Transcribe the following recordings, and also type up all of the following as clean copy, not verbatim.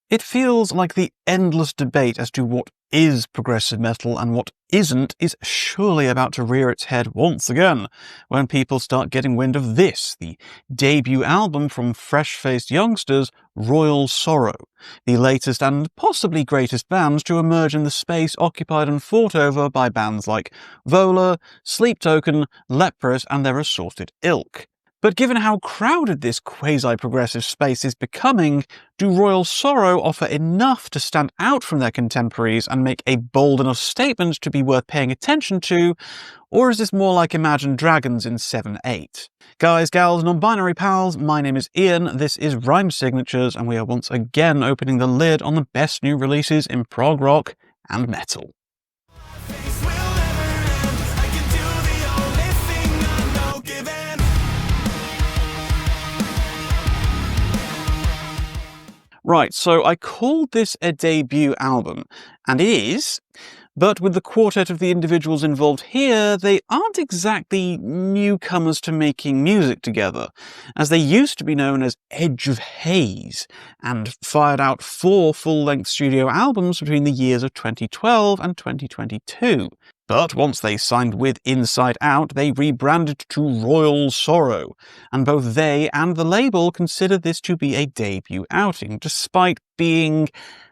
It feels like the endless debate as to what is progressive metal and what isn't is surely about to rear its head once again when people start getting wind of this, the debut album from fresh-faced youngsters Royal Sorrow, the latest and possibly greatest band to emerge in the space occupied and fought over by bands like Vola, Sleep Token, Leprous and their assorted ilk. But given how crowded this quasi-progressive space is becoming, do Royal Sorrow offer enough to stand out from their contemporaries and make a bold enough statement to be worth paying attention to, or is this more like Imagine Dragons in 7/8? Guys, gals, non-binary pals, my name is Ian, this is Rhyme Signatures, and we are once again opening the lid on the best new releases in prog rock and metal. Right, so I called this a debut album, and it is, but with the quartet of the individuals involved here, they aren't exactly newcomers to making music together, as they used to be known as Edge of Haze, and fired out 4 full-length studio albums between the years of 2012 and 2022. But once they signed with Inside Out, they rebranded to Royal Sorrow, and both they and the label considered this to be a debut outing, despite being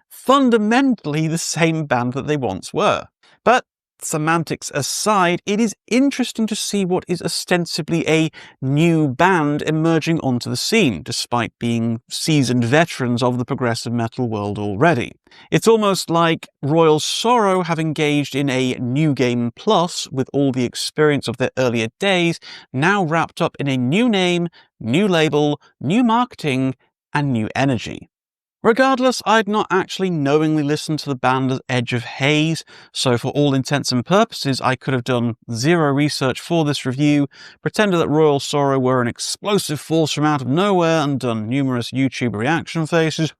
fundamentally the same band that they once were. But semantics aside, it is interesting to see what is ostensibly a new band emerging onto the scene, despite being seasoned veterans of the progressive metal world already. It's almost like Royal Sorrow have engaged in a new game plus, with all the experience of their earlier days now wrapped up in a new name, new label, new marketing, and new energy. Regardless, I'd not actually knowingly listened to the band as Edge of Haze, so for all intents and purposes I could have done zero research for this review, pretended that Royal Sorrow were an explosive force from out of nowhere and done numerous YouTube reaction faces,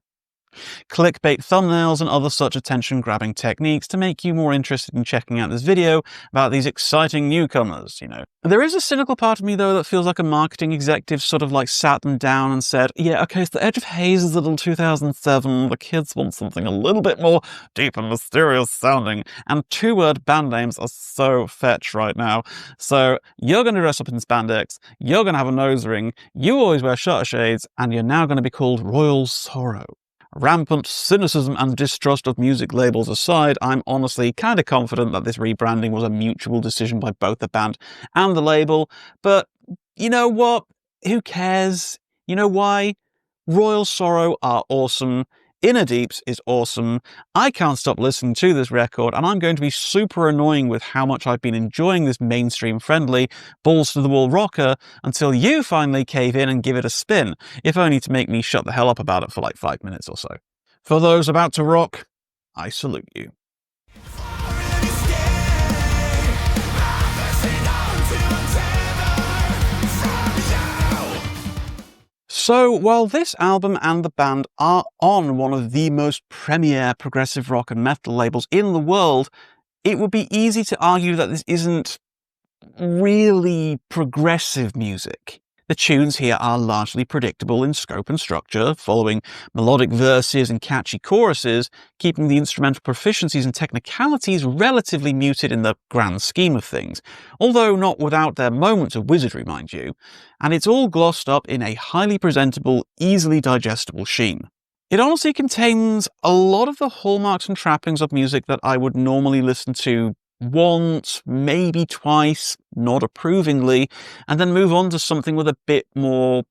clickbait thumbnails and other such attention-grabbing techniques to make you more interested in checking out this video about these exciting newcomers, you know. There is a cynical part of me, though, that feels like a marketing executive sort of like sat them down and said, yeah, okay, so the Edge of Haze is a little 2007, the kids want something a little bit more deep and mysterious sounding, and 2-word band names are so fetch right now. So you're going to dress up in spandex, you're going to have a nose ring, you always wear shutter shades, and you're now going to be called Royal Sorrow. Rampant cynicism and distrust of music labels aside, I'm honestly kind of confident that this rebranding was a mutual decision by both the band and the label, but you know what? Who cares? You know why? Royal Sorrow are awesome. Innerdeeps is awesome. I can't stop listening to this record, and I'm going to be super annoying with how much I've been enjoying this mainstream-friendly, balls-to-the-wall rocker until you finally cave in and give it a spin, if only to make me shut the hell up about it for like 5 minutes or so. For those about to rock, I salute you. So, while this album and the band are on one of the most premier progressive rock and metal labels in the world, it would be easy to argue that this isn't really progressive music. The tunes here are largely predictable in scope and structure, following melodic verses and catchy choruses, keeping the instrumental proficiencies and technicalities relatively muted in the grand scheme of things, although not without their moments of wizardry, mind you, and it's all glossed up in a highly presentable, easily digestible sheen. It honestly contains a lot of the hallmarks and trappings of music that I would normally listen to once, maybe twice, not approvingly, and then move on to something with a bit more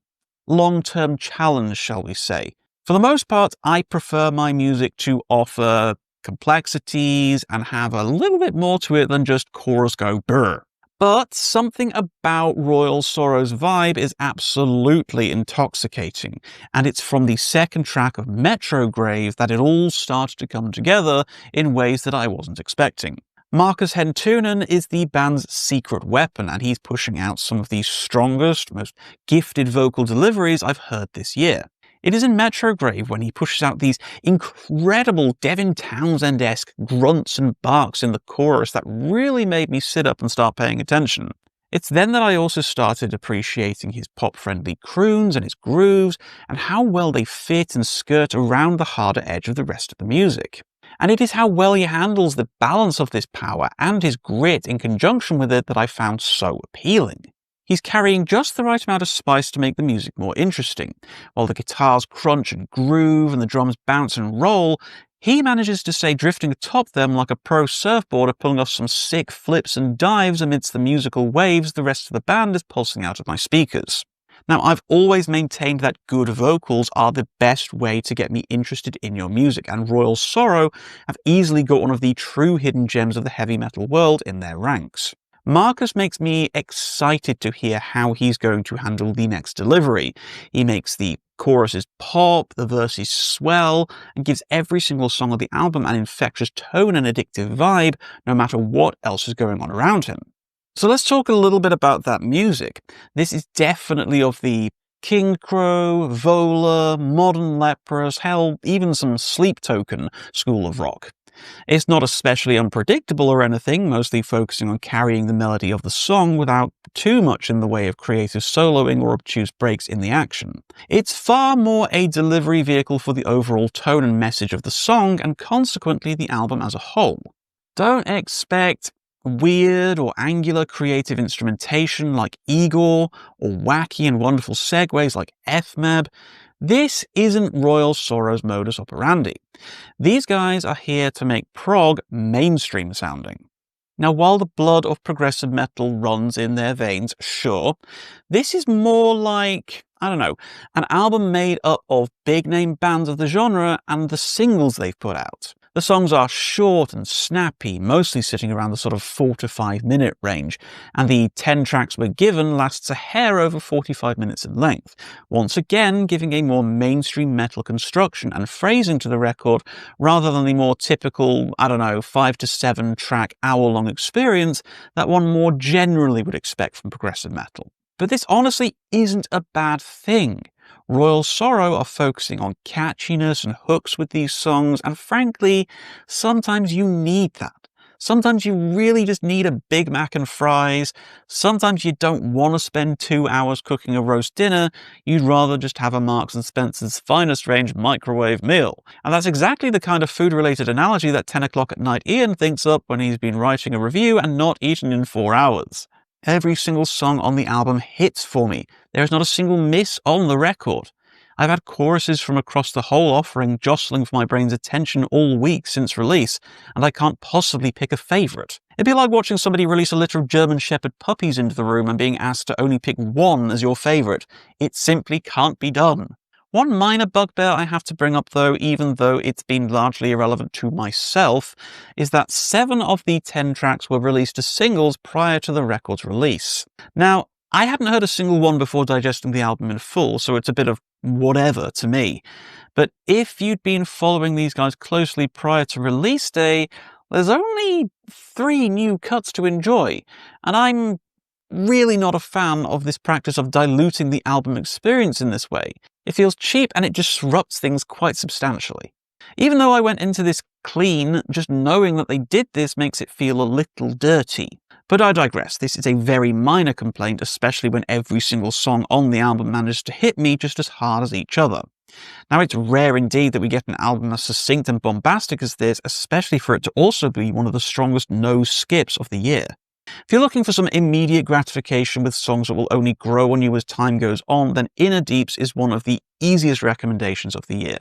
long-term challenge, shall we say. For the most part, I prefer my music to offer complexities and have a little bit more to it than just chorus go brr. But something about Royal Sorrow's vibe is absolutely intoxicating, and it's from the second track of Metrograve that it all started to come together in ways that I wasn't expecting. Marcus Hentunen is the band's secret weapon, and he's pushing out some of the strongest, most gifted vocal deliveries I've heard this year. It is in Metrograve when he pushes out these incredible Devin Townsend-esque grunts and barks in the chorus that really made me sit up and start paying attention. It's then that I also started appreciating his pop-friendly croons and his grooves, and how well they fit and skirt around the harder edge of the rest of the music. And it is how well he handles the balance of this power and his grit in conjunction with it that I found so appealing. He's carrying just the right amount of spice to make the music more interesting. While the guitars crunch and groove and the drums bounce and roll, he manages to stay drifting atop them like a pro surfboarder, pulling off some sick flips and dives amidst the musical waves the rest of the band is pulsing out of my speakers. Now, I've always maintained that good vocals are the best way to get me interested in your music, and Royal Sorrow have easily got one of the true hidden gems of the heavy metal world in their ranks. Marcus makes me excited to hear how he's going to handle the next delivery. He makes the choruses pop, the verses swell, and gives every single song of the album an infectious tone and addictive vibe, no matter what else is going on around him. So let's talk a little bit about that music. This is definitely of the King Crow, Vola, Modern Leprous, hell, even some Sleep Token school of rock. It's not especially unpredictable or anything, mostly focusing on carrying the melody of the song without too much in the way of creative soloing or obtuse breaks in the action. It's far more a delivery vehicle for the overall tone and message of the song, and consequently the album as a whole. Don't expect weird or angular creative instrumentation like Igor, or wacky and wonderful segues like FMEB. This isn't Royal Sorrow's modus operandi. These guys are here to make prog mainstream sounding. Now, while the blood of progressive metal runs in their veins, sure, this is more like, I don't know, an album made up of big-name bands of the genre and the singles they've put out. The songs are short and snappy, mostly sitting around the sort of 4 to 5 minute range, and the 10 tracks we're given lasts a hair over 45 minutes in length, once again giving a more mainstream metal construction and phrasing to the record rather than the more typical, 5 to 7 track hour-long experience that one more generally would expect from progressive metal. But this honestly isn't a bad thing. Royal Sorrow are focusing on catchiness and hooks with these songs, and frankly, sometimes you need that. Sometimes you really just need a Big Mac and fries. Sometimes you don't want to spend 2 hours cooking a roast dinner. You'd rather just have a Marks & Spencer's finest range microwave meal. And that's exactly the kind of food-related analogy that 10 o'clock at night Ian thinks up when he's been writing a review and not eaten in 4 hours. Every single song on the album hits for me. There is not a single miss on the record. I've had choruses from across the whole offering jostling for my brain's attention all week since release, and I can't possibly pick a favourite. It'd be like watching somebody release a litter of German Shepherd puppies into the room and being asked to only pick one as your favourite. It simply can't be done. One minor bugbear I have to bring up though, even though it's been largely irrelevant to myself, is that 7 of the 10 tracks were released as singles prior to the record's release. Now, I hadn't heard a single one before digesting the album in full, so it's a bit of whatever to me. But if you'd been following these guys closely prior to release day, there's only 3 new cuts to enjoy, and I'm really not a fan of this practice of diluting the album experience in this way. It feels cheap and it disrupts things quite substantially. Even though I went into this clean, just knowing that they did this makes it feel a little dirty. But I digress. This is a very minor complaint, especially when every single song on the album manages to hit me just as hard as each other. Now, it's rare indeed that we get an album as succinct and bombastic as this, especially for it to also be one of the strongest no skips of the year. If you're looking for some immediate gratification with songs that will only grow on you as time goes on, then Innerdeeps is one of the easiest recommendations of the year.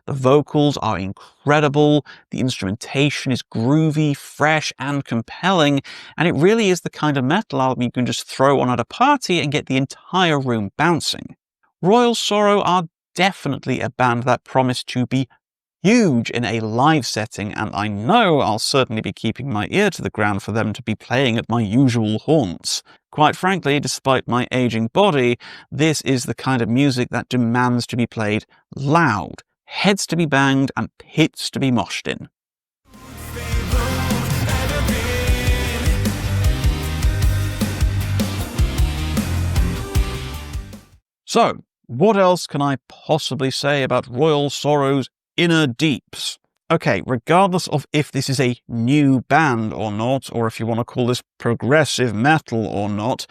The vocals are incredible, the instrumentation is groovy, fresh, and compelling, and it really is the kind of metal album you can just throw on at a party and get the entire room bouncing. Royal Sorrow are definitely a band that promise to be huge in a live setting, and I know I'll certainly be keeping my ear to the ground for them to be playing at my usual haunts. Quite frankly, despite my aging body, this is the kind of music that demands to be played loud, heads to be banged, and pits to be moshed in. So, what else can I possibly say about Royal Sorrow's Innerdeeps? Okay, regardless of if this is a new band or not, or if you want to call this progressive metal or not,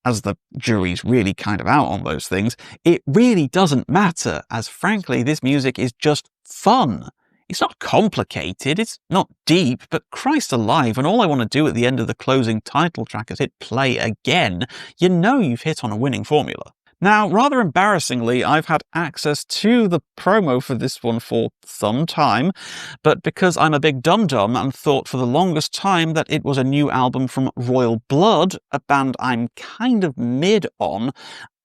as the jury's really kind of out on those things, it really doesn't matter, as frankly, this music is just fun. It's not complicated, it's not deep, but Christ alive, when all I want to do at the end of the closing title track is hit play again, you know you've hit on a winning formula. Now, rather embarrassingly, I've had access to the promo for this one for some time, but because I'm a big dum-dum and thought for the longest time that it was a new album from Royal Blood, a band I'm kind of mid on,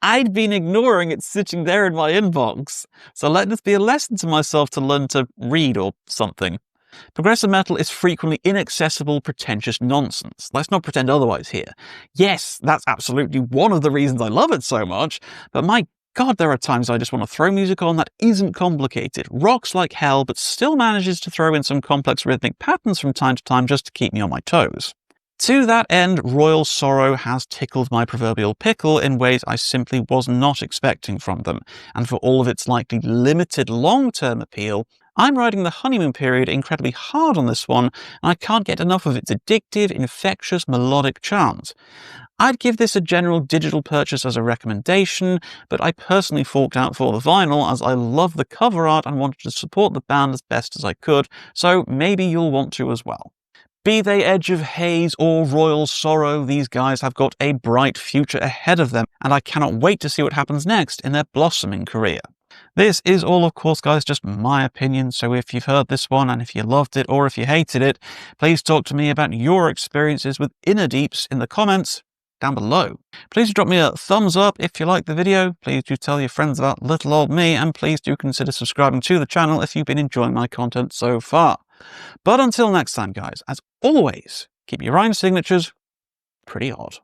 I'd been ignoring it sitting there in my inbox. So let this be a lesson to myself to learn to read or something. Progressive metal is frequently inaccessible, pretentious nonsense. Let's not pretend otherwise here. Yes, that's absolutely one of the reasons I love it so much, but my God, there are times I just want to throw music on that isn't complicated, rocks like hell, but still manages to throw in some complex rhythmic patterns from time to time just to keep me on my toes. To that end, Royal Sorrow has tickled my proverbial pickle in ways I simply was not expecting from them, and for all of its likely limited long-term appeal, I'm riding the honeymoon period incredibly hard on this one, and I can't get enough of its addictive, infectious, melodic charms. I'd give this a general digital purchase as a recommendation, but I personally forked out for the vinyl as I love the cover art and wanted to support the band as best as I could, so maybe you'll want to as well. Be they Edge of Haze or Royal Sorrow, these guys have got a bright future ahead of them, and I cannot wait to see what happens next in their blossoming career. This is all, of course, guys, just my opinion, so if you've heard this one and if you loved it or if you hated it, please talk to me about your experiences with Innerdeeps in the comments down below. Please drop me a thumbs up if you liked the video, please do tell your friends about little old me, and please do consider subscribing to the channel if you've been enjoying my content so far. But until next time, guys, as always, keep your rhyme signatures pretty odd.